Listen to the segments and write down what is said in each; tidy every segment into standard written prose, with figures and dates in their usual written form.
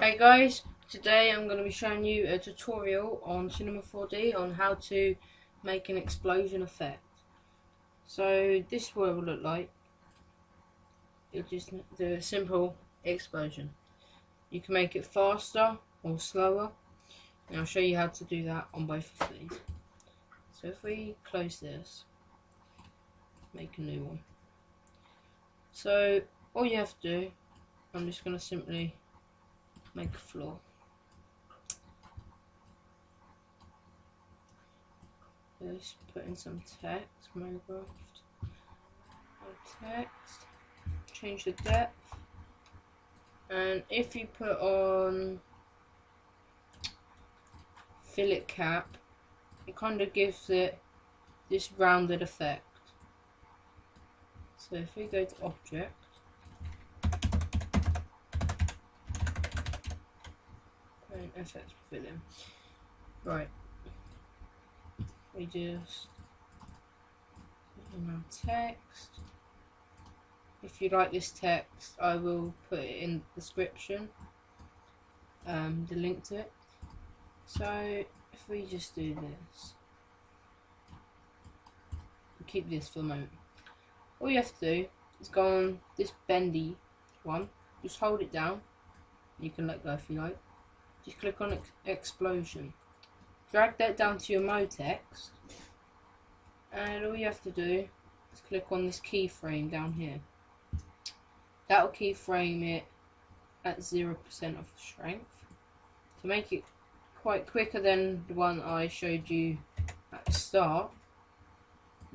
Hey guys, today I'm going to be showing you a tutorial on Cinema 4D on how to make an explosion effect. So this is what it will look like. You'll just do a simple explosion. You can make it faster or slower, and I'll show you how to do that on both of these. So if we close this, make a new one. So all you have to do, I'm just going to simply make a floor. Just put in some text, Minecraft, text, change the depth, and if you put on fillet cap, it kind of gives it this rounded effect. So if we go to object, and FX Pavilion, right. We just put in our text. If you like this text, I will put it in the description, the link to it. So if we just do this, we'll keep this for a moment. All you have to do is go on this bendy one, just hold it down. You can let go if you like. Just click on explosion. Drag that down to your mode text, and all you have to do is click on this keyframe down here. That will keyframe it at 0% of strength to make it quite quicker than the one I showed you at the start.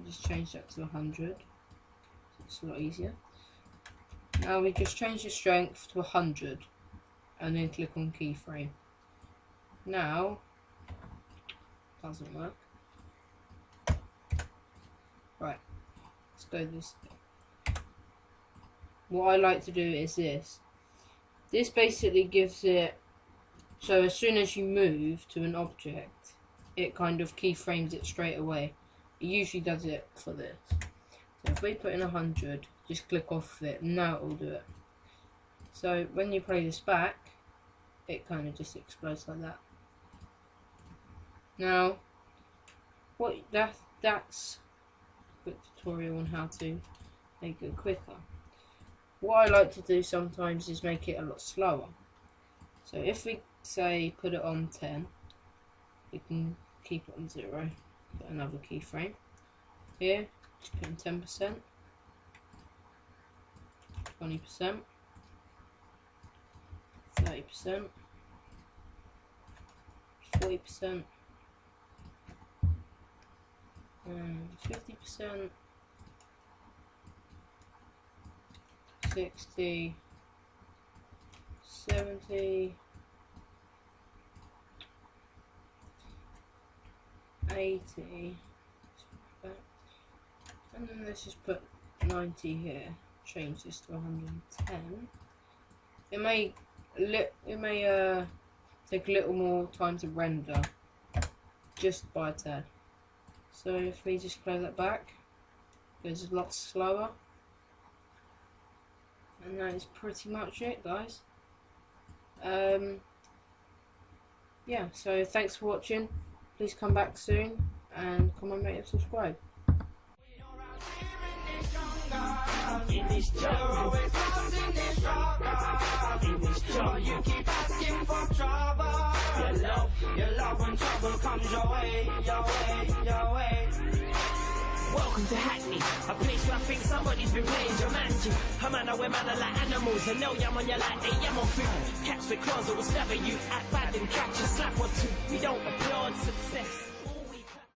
Just change that to 100. It's a lot easier. Now we just change the strength to 100 and then click on keyframe. Now doesn't work. Right, let's go this way. What I like to do is this. This basically gives it, so as soon as you move to an object, it kind of keyframes it straight away. It usually does it for this. So if we put in 100, just click off it, and now it will do it. So when you play this back, it kind of just explodes like that. Now, that's a quick tutorial on how to make it quicker. What I like to do sometimes is make it a lot slower. So if we say put it on 10, we can keep it on 0. Put another keyframe. Here, just put in 10%, 20%, 30%, 40%. 50%, 60, 70, 80, and then let's just put 90 here. Change this to 110. It may take a little more time to render, just by a tad. So if we just play that back, it goes a lot slower. And that is pretty much it, guys. Yeah, so thanks for watching. Please come back soon, and comment, rate, and subscribe. In this job, you keep asking for trouble. Your love when trouble comes your way, your way, your way. Welcome to Hackney, a place where I think somebody's been playing Jumanji. A man where man are like animals, and no yam on you like they yam on food. Cats with claws that will stab at you, act bad and catch a slap or two. We don't applaud success.